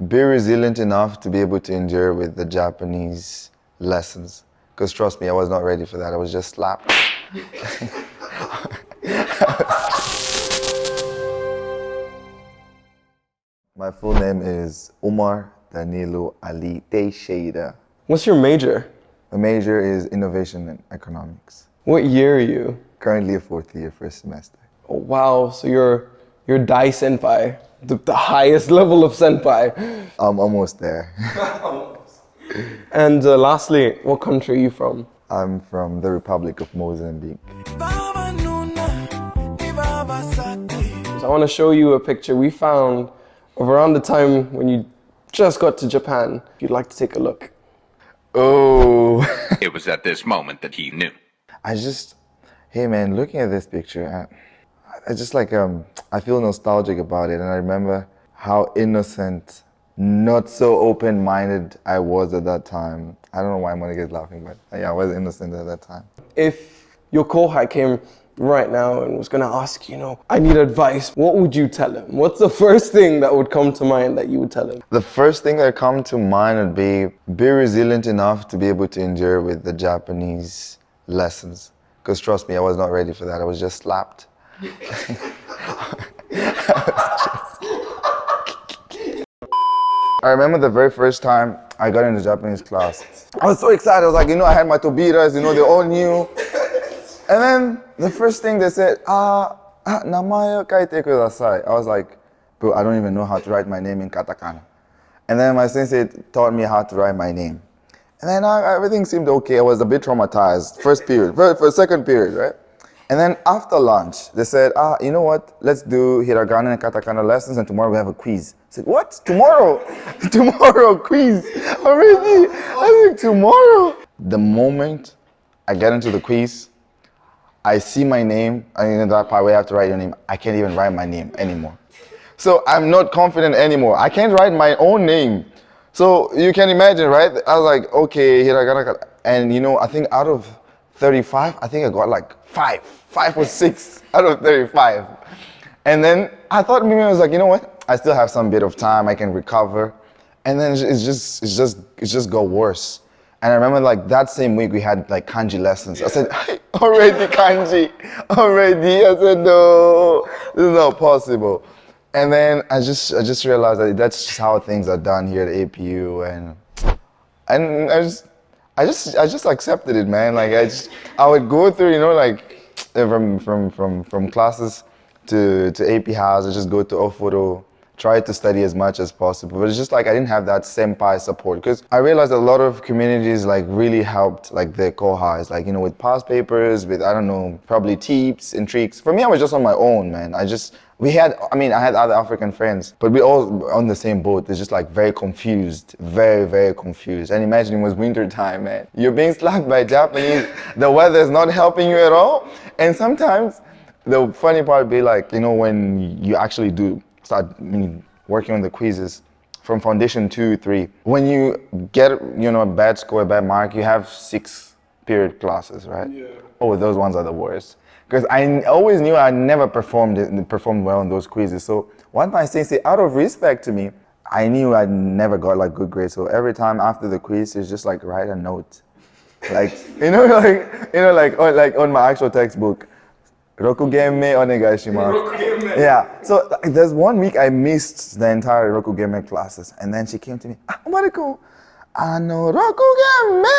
be resilient enough to be able to endure with the Japanese lessons. Because trust me, I was not ready for that. I was just slapped. My full name is Umar Teixeira. What's your major? My major is innovation and economics. What year are you? Currently a fourth year, first semester. Oh, wow, so you're Dai Senpai, the highest level of Senpai. I'm almost there. And lastly, what country are you from? I'm from the Republic of Mozambique. So I want to show you a picture we found of around the time when you just got to Japan. If you'd like to take a look. Oh. It was at this moment that he knew. Hey man, looking at this picture, I just like, I feel nostalgic about it. And I remember how innocent, not so open-minded I was at that time. I don't know why Monica is laughing, but yeah, I was innocent at that time. If your kohai came right now and was gonna ask, I need advice, what would you tell him? What's the first thing that would come to mind that you would tell him? The first thing that come to mind would be resilient enough to be able to endure with the Japanese lessons. Because trust me, I was not ready for that. I was just slapped. I remember the very first time I got into Japanese class. I was so excited. I was like, I had my tobiras, they all knew. And then the first thing they said, namae o kaite kudasai. I was like, bro, I don't even know how to write my name in katakana. And then my sensei taught me how to write my name. And then everything seemed okay. I was a bit traumatized. First period, for second period, right? And then after lunch, they said, you know what? Let's do hiragana and katakana lessons, and tomorrow we have a quiz. I said, what? Tomorrow? Tomorrow quiz? Already? I said, tomorrow? The moment I get into the quiz, I see my name, and in that part where you have to write your name, I can't even write my name anymore. So I'm not confident anymore. I can't write my own name. So you can imagine, right? I was like, okay, hiragana, and I think out of 35, I think I got like 5 or 6 out of 35. And then I thought maybe I was like, you know what? I still have some bit of time, I can recover. And then it's just got worse. And I remember like that same week we had like kanji lessons. I said, hey, already kanji, already. I said, no, this is not possible. And then I just realized that that's just how things are done here at APU, and I just accepted it, man. Like I would go through, from classes to AP house, I just go to Ofuro, try to study as much as possible. But it's just like I didn't have that senpai support, because I realized a lot of communities like really helped like their kohais, like with past papers, with probably tips and tricks. For me, I was just on my own, man. I had other African friends, but we all on the same boat. It's just like very confused, very, very confused. And imagine it was winter time, man. You're being slapped by Japanese, the weather is not helping you at all. And sometimes the funny part would be like, when you actually do start working on the quizzes from foundation 2, 3, when you get, a bad score, a bad mark, you have 6 period classes, right? Yeah. Oh, those ones are the worst. Because I always knew I never performed well in those quizzes. So one time sensei, out of respect to me, I knew I never got like good grades. So every time after the quiz, it's just like write a note, like on my actual textbook, Rokugeme onegaishimasu. Yeah. So there's one week I missed the entire Rokugeme classes, and then she came to me, Mariko, Rokugeme,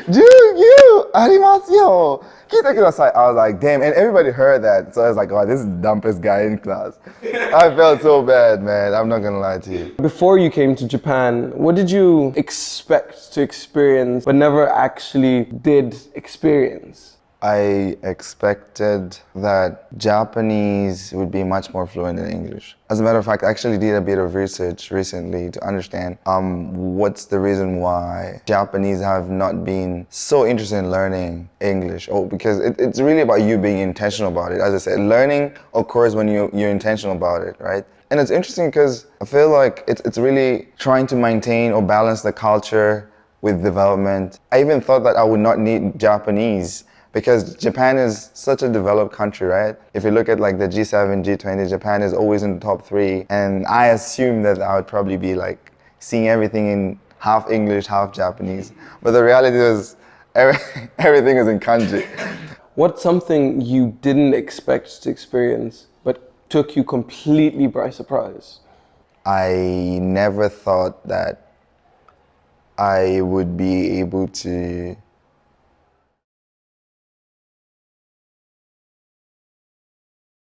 Jugyu arimasu yo. I was like, damn, and everybody heard that. So I was like, oh, this is the dumbest guy in class. I felt so bad, man. I'm not gonna lie to you. Before you came to Japan, what did you expect to experience but never actually did experience? I expected that Japanese would be much more fluent in English. As a matter of fact, I actually did a bit of research recently to understand what's the reason why Japanese have not been so interested in learning English. Oh, because it's really about you being intentional about it. As I said, learning occurs when you're intentional about it, right? And it's interesting because I feel like it's really trying to maintain or balance the culture with development. I even thought that I would not need Japanese because Japan is such a developed country, right? If you look at like the G7, G20, Japan is always in the top 3. And I assumed that I would probably be like seeing everything in half English, half Japanese. But the reality was everything is in kanji. What's something you didn't expect to experience but took you completely by surprise? I never thought that I would be able to